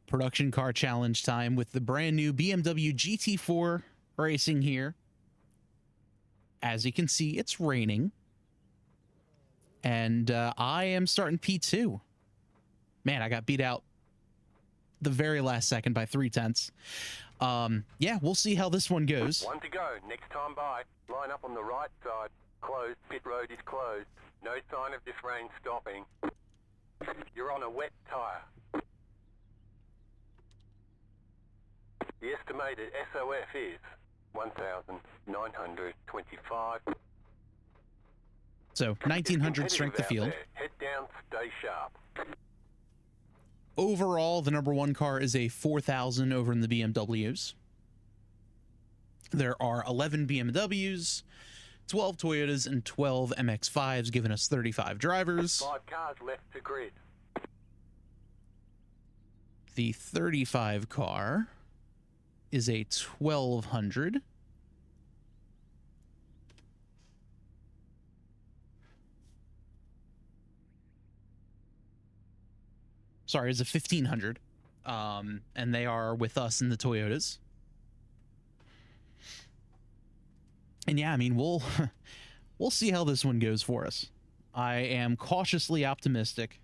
Production car challenge time with the brand new BMW GT4 racing here. As you can see, it's raining. And I am starting P2. Man, I got beat out the very last second by 0.3. Yeah, we'll see how this one goes. One to go. Next time by. Line up on the right side. Closed. Pit road is closed. No sign of this rain stopping. You're on a wet tyre. The estimated SOF is 1,925. So 1,900 strength of field. Head down, stay sharp. Overall, the number one car is a 4,000 over in the BMWs. There are 11 BMWs, 12 Toyotas, and 12 MX-5s, giving us 35 drivers. 5 cars left to grid. The 35 car is a 1,200. Sorry, it's a 1,500. And they are with us in the Toyotas. And yeah, I mean, we'll see how this one goes for us. I am cautiously optimistic.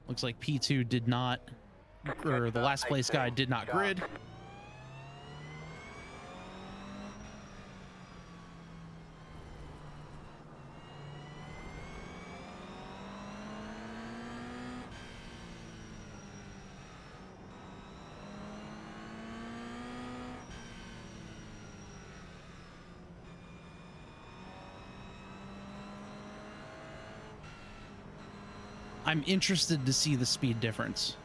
Looks like P2 did not, or the last place guy did not grid. I'm interested to see the speed difference.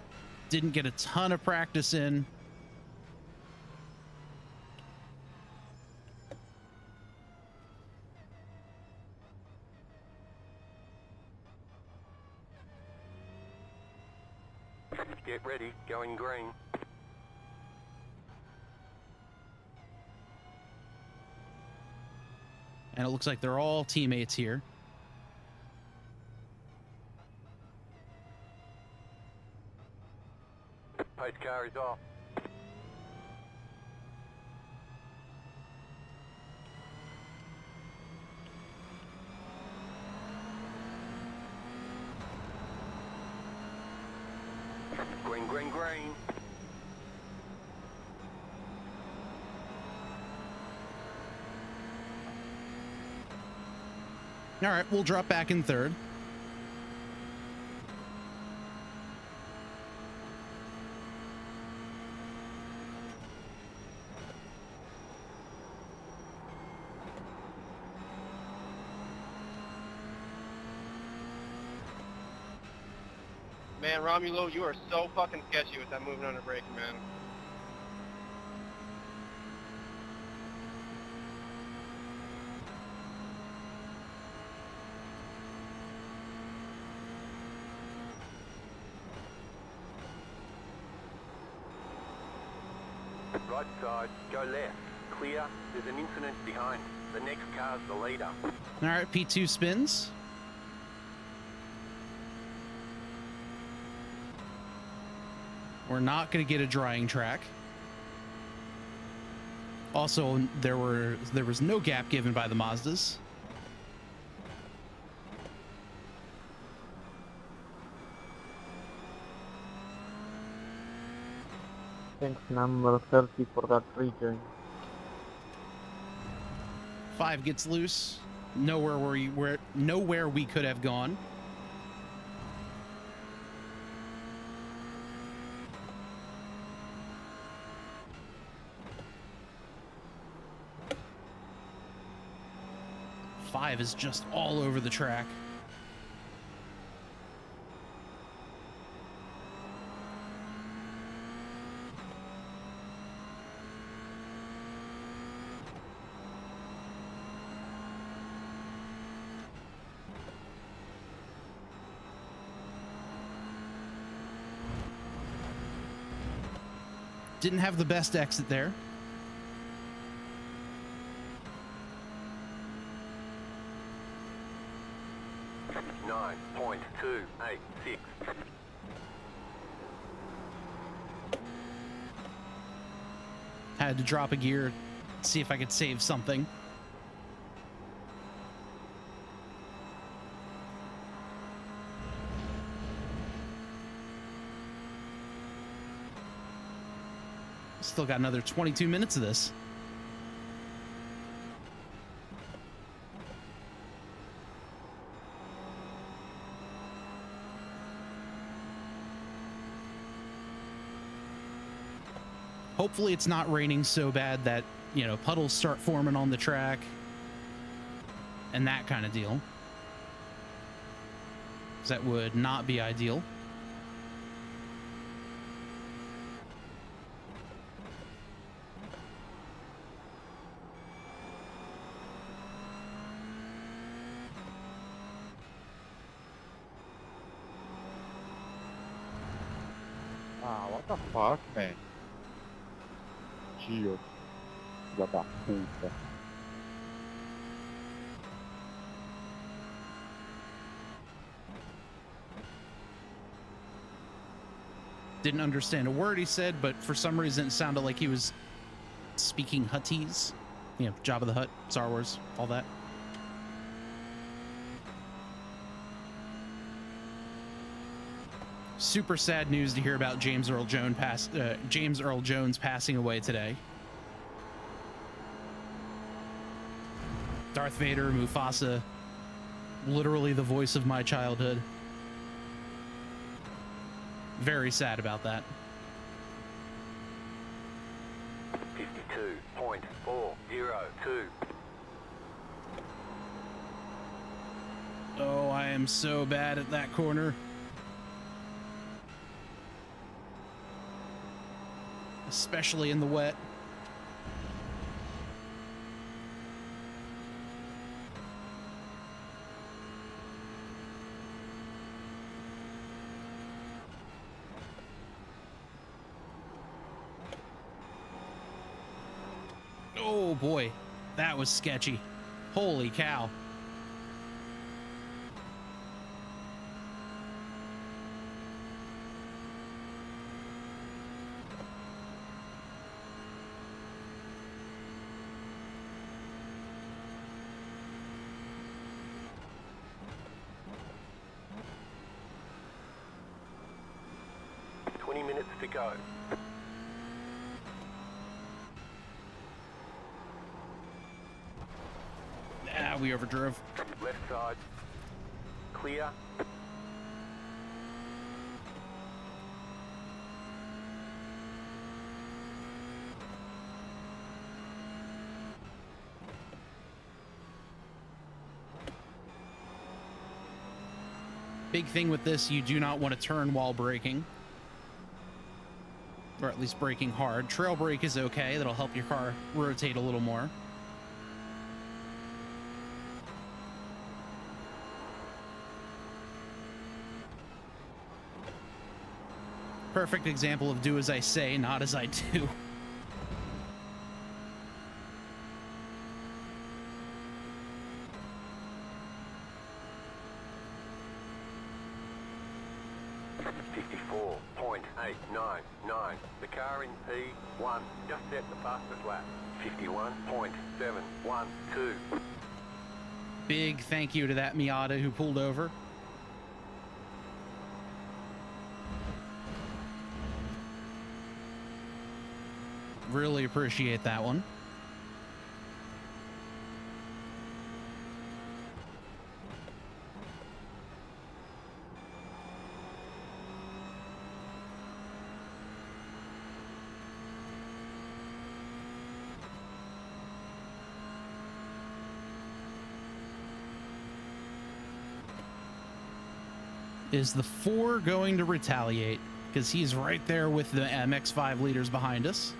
Didn't get a ton of practice in. Get ready, going green. And it looks like they're all teammates here. Pace car is off. Green, green, green. All right, we'll drop back in third. Man, Romulo, you are so fucking sketchy with that moving under braking, man. Right side, go left. Clear. There's an incident behind. The next car's the leader. All right, P2 spins. We're not going to get a drying track. Also, there was no gap given by the Mazdas. Thanks, number 30 for that rejoin. 5 gets loose. Nowhere we could have gone. Five is just all over the track. Didn't have the best exit there. 9.286. Had to drop a gear, see if I could save something. Still got another 22 minutes of this. Hopefully it's not raining so bad that, you know, puddles start forming on the track and that kind of deal. 'Cause that would not be ideal. Ah, what the fuck, man? Tio, filha da puta. Didn't understand a word he said, but for some reason it sounded like he was speaking Huttese. You know, Jabba the Hutt, Star Wars, all that. Super sad news to hear about James Earl Jones passing away today. Darth Vader, Mufasa, literally the voice of my childhood. Very sad about that. 52.402. Oh, I am so bad at that corner. Especially in the wet. Oh boy, that was sketchy. Holy cow. Minutes to go. Ah, we overdrove. Left side. Clear. Big thing with this, you do not want to turn while braking. Or at least braking hard. Trail brake is okay. That'll help your car rotate a little more. Perfect example of do as I say, not as I do. The car in P1 just set the fastest lap. 51.712. Big thank you to that Miata who pulled over. Really appreciate that one. Is the 4 going to retaliate? Because he's right there with the MX-5 leaders behind us.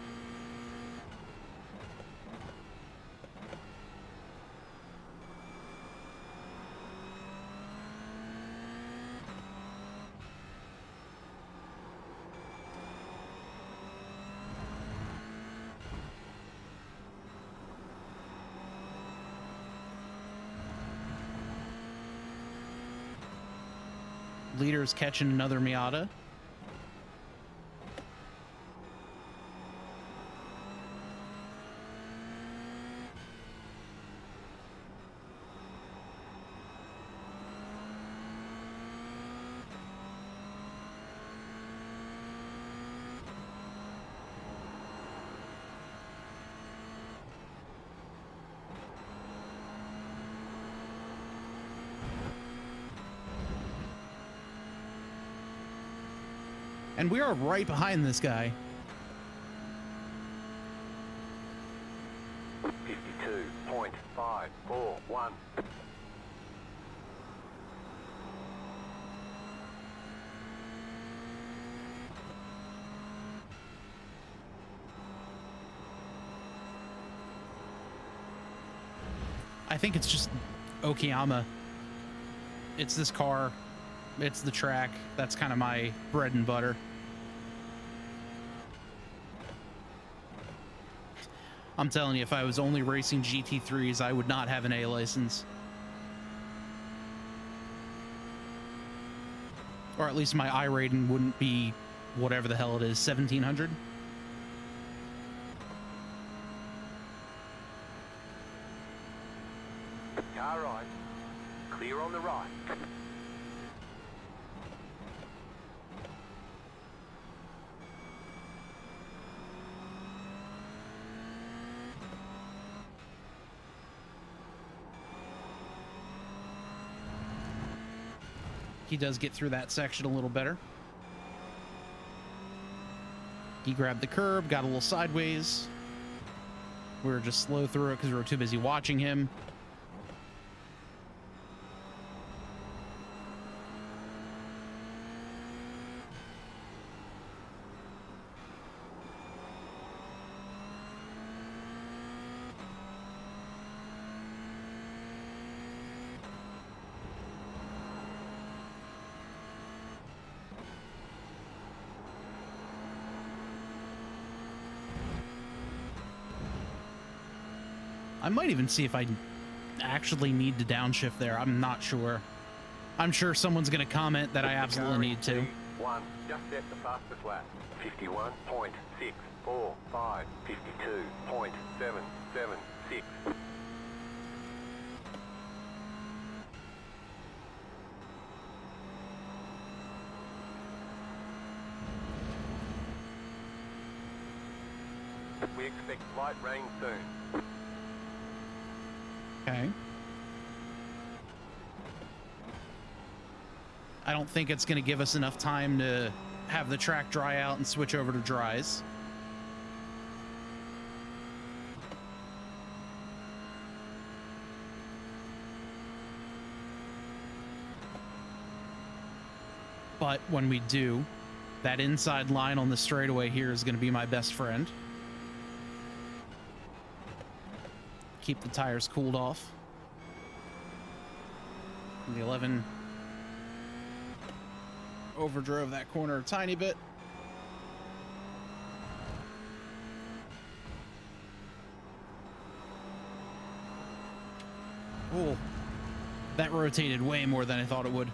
Leader's catching another Miata. And we are right behind this guy. 52.541. I think it's just Okayama. It's this car. It's the track. That's kind of my bread and butter. I'm telling you, if I was only racing GT3s, I would not have an A license. Or at least my I rating wouldn't be whatever the hell it is, 1700. Car right. Clear on the right. He does get through that section a little better. He grabbed the curb, got a little sideways. We were just slow through it because we were too busy watching him. I might even see if I actually need to downshift there. I'm not sure. I'm sure someone's going to comment that I absolutely need to. One, just set the fastest lap. 51.645, 52.776. We expect light rain soon. Okay. I don't think it's going to give us enough time to have the track dry out and switch over to dries. But when we do, that inside line on the straightaway here is going to be my best friend. Keep the tires cooled off. And the 11 overdrove that corner a tiny bit. Oh, that rotated way more than I thought it would.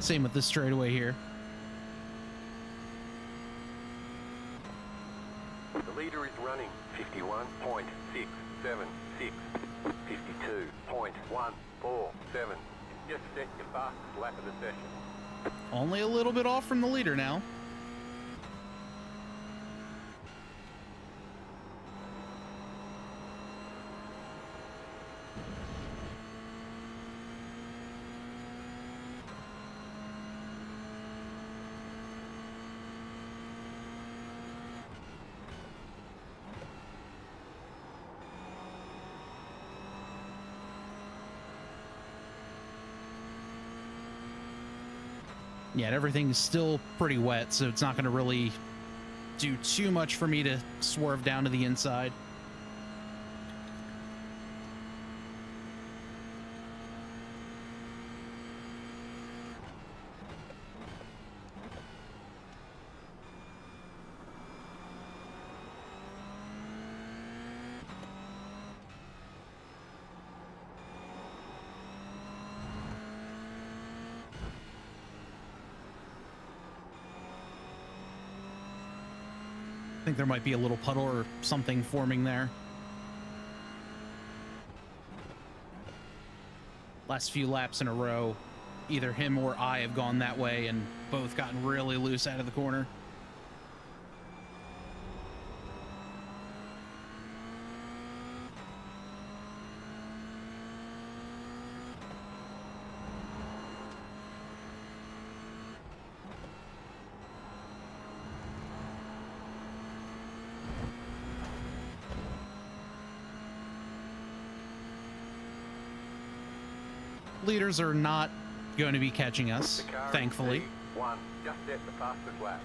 Same with this straightaway here. The leader is running 51.676, 52.147. Just set your fastest lap of the session. Only a little bit off from the leader now. Yeah, and everything's still pretty wet, so it's not going to really do too much for me to swerve down to the inside. I think there might be a little puddle or something forming there. Last few laps in a row, either him or I have gone that way and both gotten really loose out of the corner. Leaders are not going to be catching us, thankfully. One, just set the fastest lap.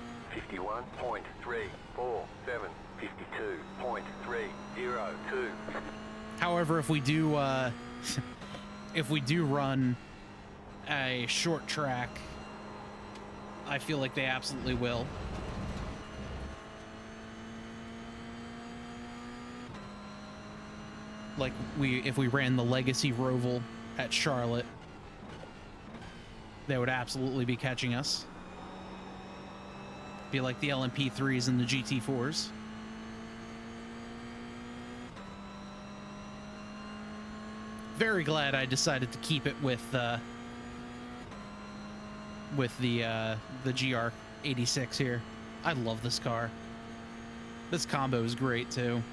51.347, 52.302. However, if we do run a short track, I feel like they absolutely will. Like if we ran the Legacy Roval at Charlotte, they would absolutely be catching us. Be like the LMP3s and the GT4s. Very glad I decided to keep it with the GR86 here. I love this car. This combo is great too.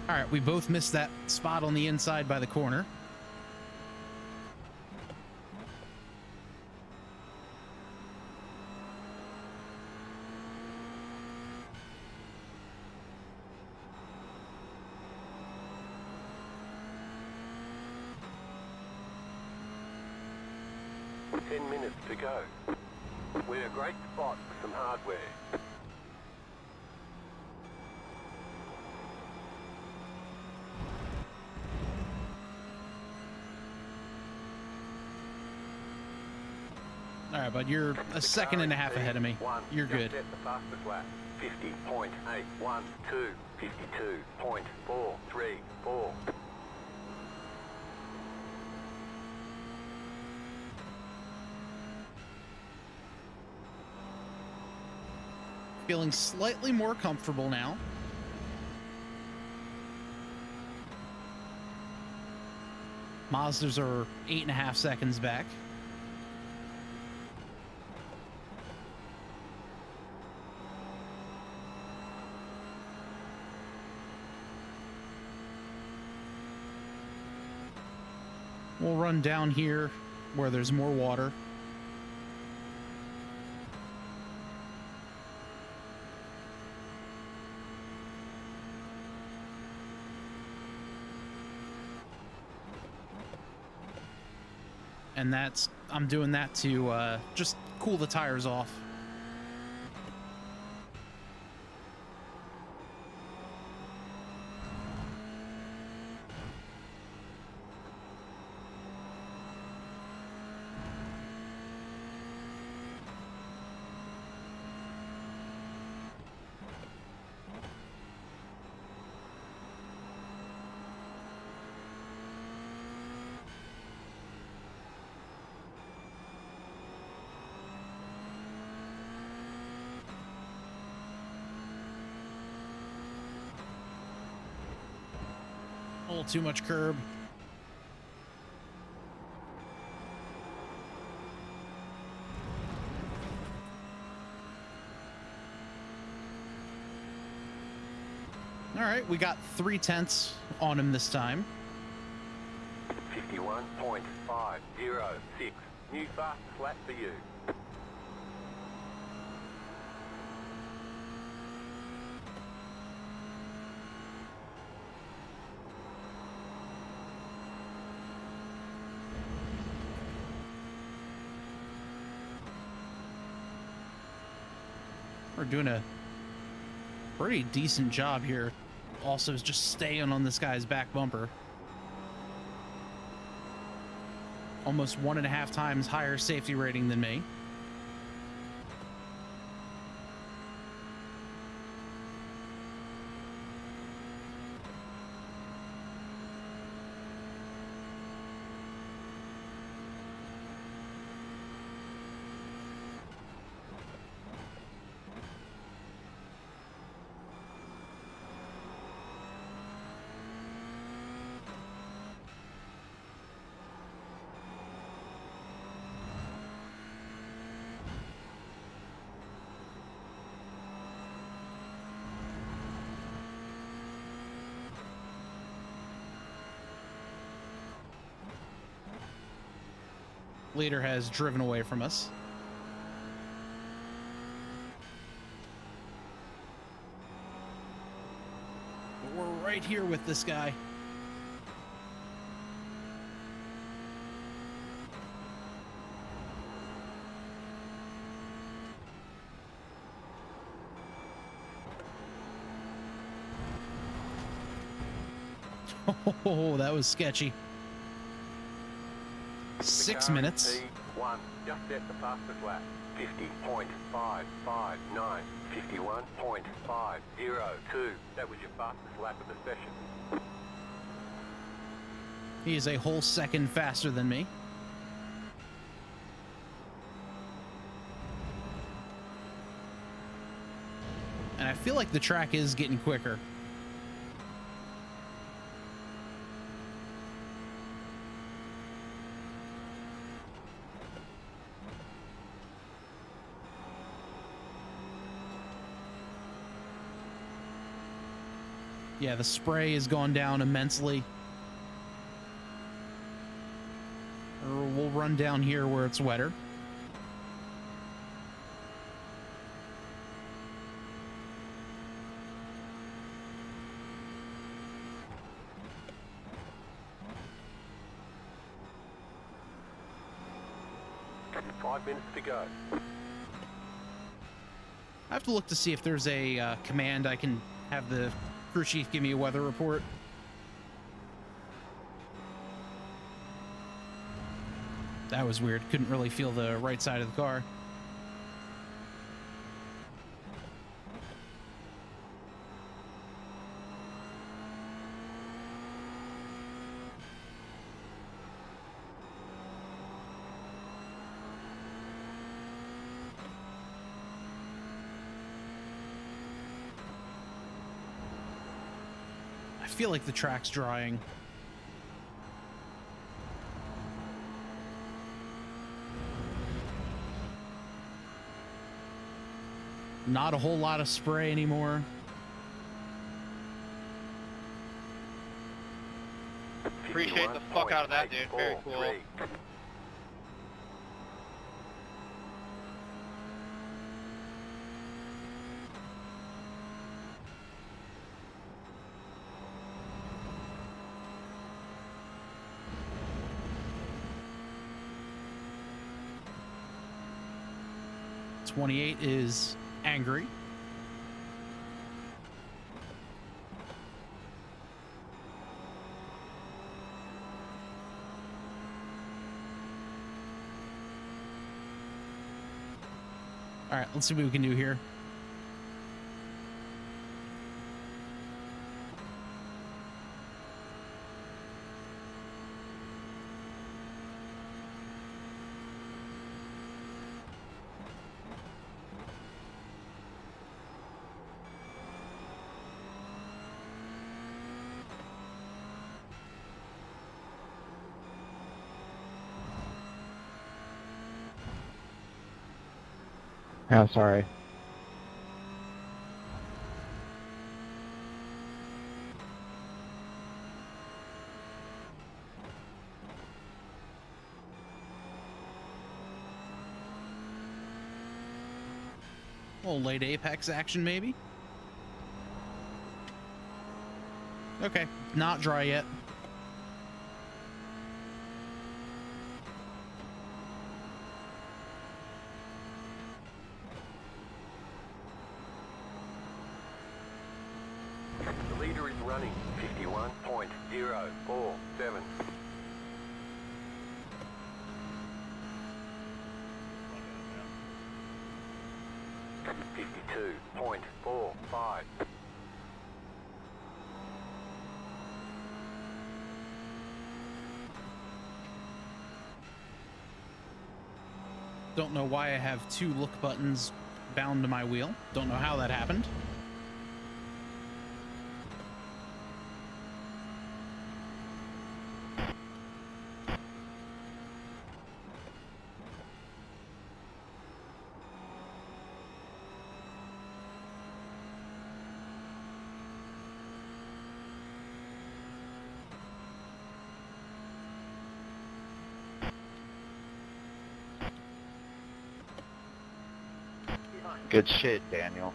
All right, we both missed that spot on the inside by the corner. Ten minutes to go. We're in a great spot for some hardware. All right, bud, you're a second and a half ahead of me. You're good. Just set the fastest lap. 50.812, 52.434. Feeling slightly more comfortable now. Mazdas are 8.5 seconds back. We'll run down here where there's more water. And I'm doing that to just cool the tires off. A little too much curb. All right, we got 3/10 on him this time. 51.506. New fastest lap for you. We're doing a pretty decent job here. Also, is just staying on this guy's back bumper. Almost 1.5 times higher safety rating than me. Leader has driven away from us. But we're right here with this guy. Oh, that was sketchy. 6 minutes. T1 just set the fastest lap. 50.559. 51.502. That was your fastest lap of the session. He is a whole second faster than me. And I feel like the track is getting quicker. Yeah, the spray has gone down immensely. We'll run down here where it's wetter. Five minutes to go. I have to look to see if there's a command I can have the crew chief give me a weather report. That was weird. Couldn't really feel the right side of the car. I feel like the track's drying. Not a whole lot of spray anymore. Appreciate the fuck out of that, dude. Very cool. .28 is angry. All right, let's see what we can do here. Yeah, sorry. A little late Apex action, maybe. Okay, not dry yet. The leader is running 51.047. 52.45. Don't know why I have two look buttons bound to my wheel. Don't know how that happened. Good shit, Daniel.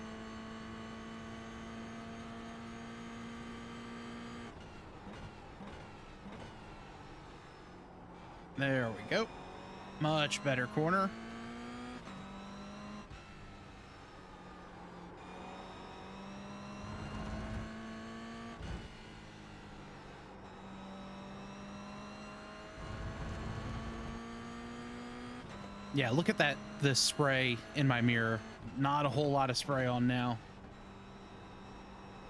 There we go. Much better corner. Yeah, look at that, the spray in my mirror. Not a whole lot of spray on now.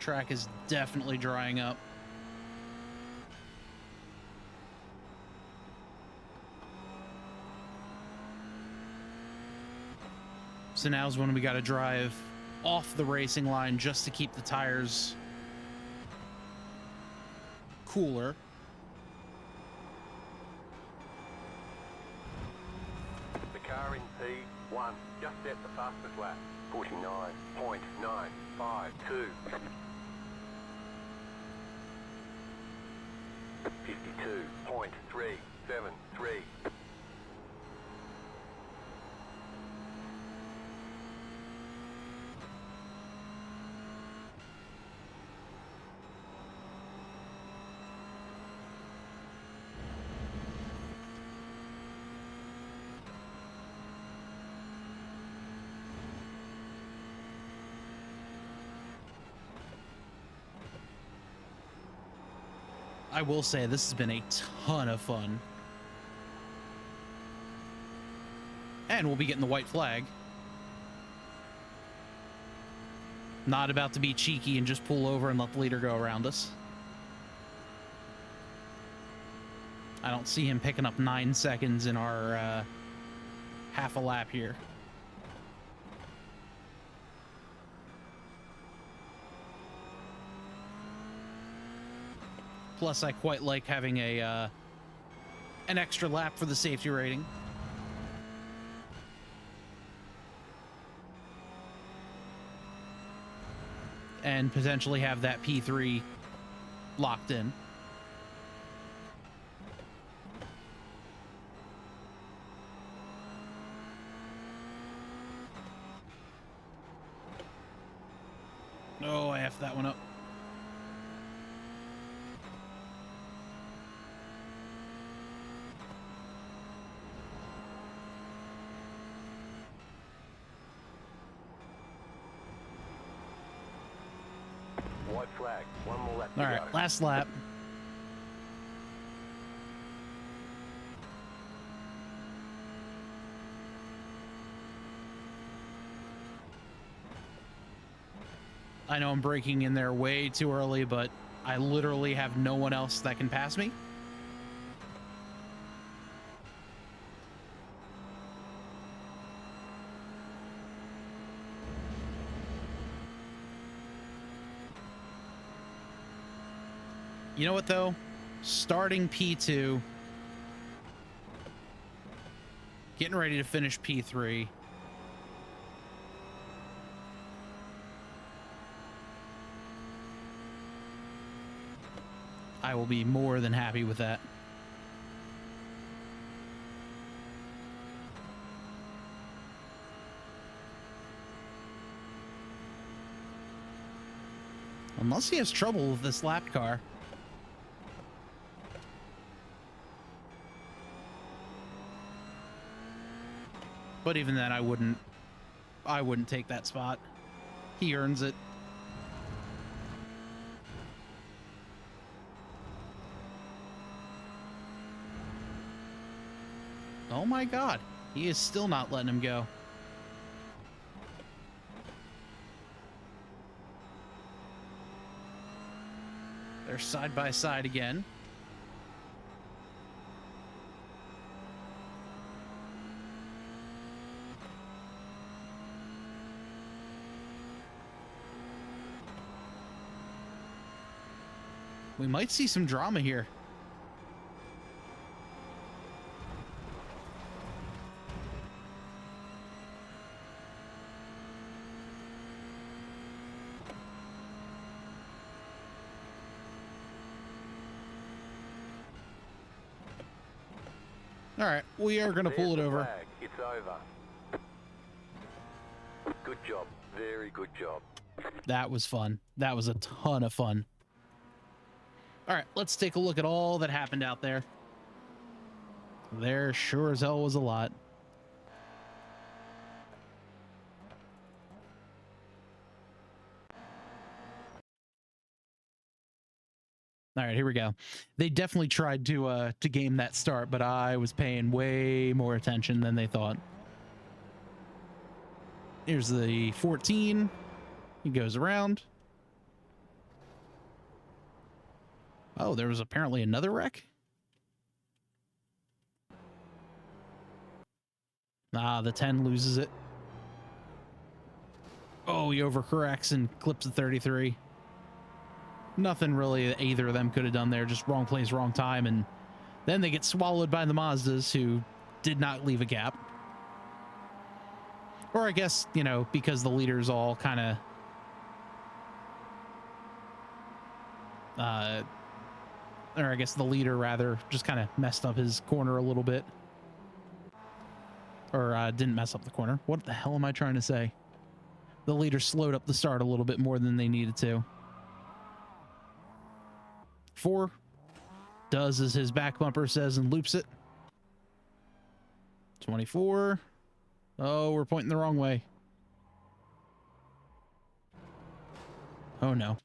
Track is definitely drying up. So now's when we got to drive off the racing line just to keep the tires cooler. The car in P1 just set the fastest lap. 49.952. 52.373. I will say this has been a ton of fun. And we'll be getting the white flag. Not about to be cheeky and just pull over and let the leader go around us. I don't see him picking up 9 seconds in our half a lap here. Plus, I quite like having a an extra lap for the safety rating. And potentially have that P3 locked in. Oh, I effed that one up. White flag. One more lap to All go. right, last lap. I know I'm breaking in there way too early, but I literally have no one else that can pass me. You know what, though? Starting P2, getting ready to finish P3. I will be more than happy with that. Unless he has trouble with this lap car. But even then, I wouldn't take that spot. He earns it. Oh my God. He is still not letting him go. They're side by side again. We might see some drama here. All right, we are going to pull it over. Flag. It's over. Good job. Very good job. That was fun. That was a ton of fun. All right, let's take a look at all that happened out there. There sure as hell was a lot. All right, here we go. They definitely tried to game that start, but I was paying way more attention than they thought. Here's the 14. He goes around. Oh, there was apparently another wreck. Ah, the 10 loses it. Oh, he overcorrects and clips the 33. Nothing really that either of them could have done there. Just wrong place, wrong time. And then they get swallowed by the Mazdas, who did not leave a gap. Or I guess, you know, because the leaders all kind of... or I guess the leader, rather, just kind of messed up his corner a little bit. Or didn't mess up the corner. What the hell am I trying to say? The leader slowed up the start a little bit more than they needed to. 4 does as his back bumper says and loops it. 24. Oh, we're pointing the wrong way. Oh no.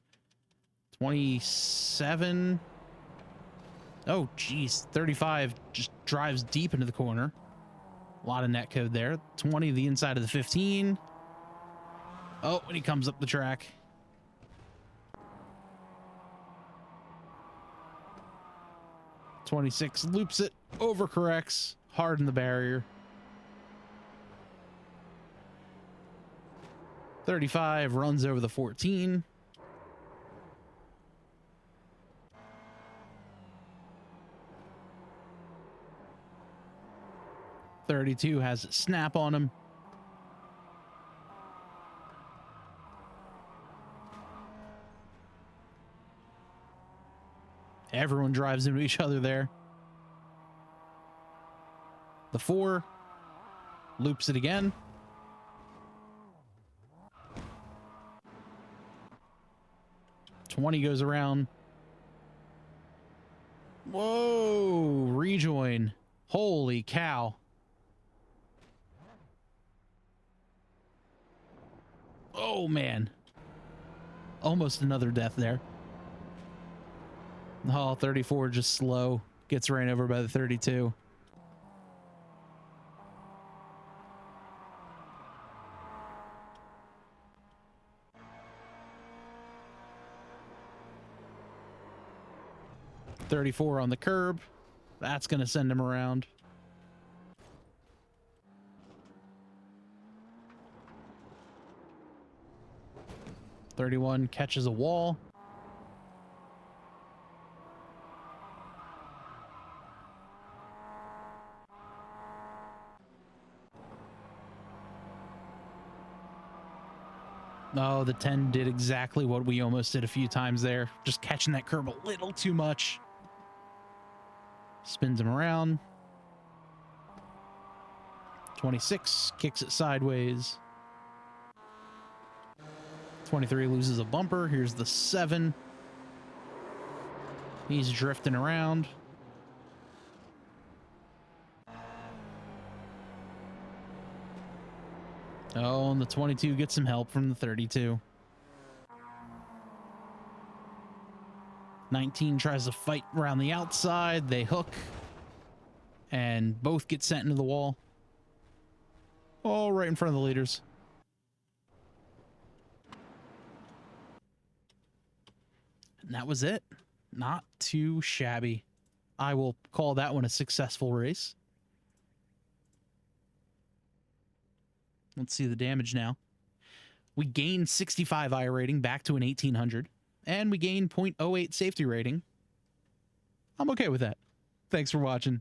27. Oh geez. 35 just drives deep into the corner. A lot of net code there. 20 the inside of the 15. Oh, and he comes up the track. .26 loops it, overcorrects, hard in the barrier. 35 runs over the 14. .32 has it snap on him. Everyone drives into each other there. The 4 loops it again. .20 goes around. Whoa, rejoin. Holy cow. Oh man. Almost another death there. Oh, 34 just slow. Gets ran over by the 32. .34 on the curb. That's going to send him around. .31 catches a wall. No, the 10 did exactly what we almost did a few times there. Just catching that curb a little too much. Spins him around. 26 kicks it sideways. 23 loses a bumper. Here's the 7. He's drifting around. Oh, and the 22 gets some help from the 32. 19 tries to fight around the outside. They hook. And both get sent into the wall. Oh, right in front of the leaders. And that was it. Not too shabby. I will call that one a successful race. Let's see the damage now. We gained 65 I rating back to an 1800. And we gained 0.08 safety rating. I'm okay with that. Thanks for watching.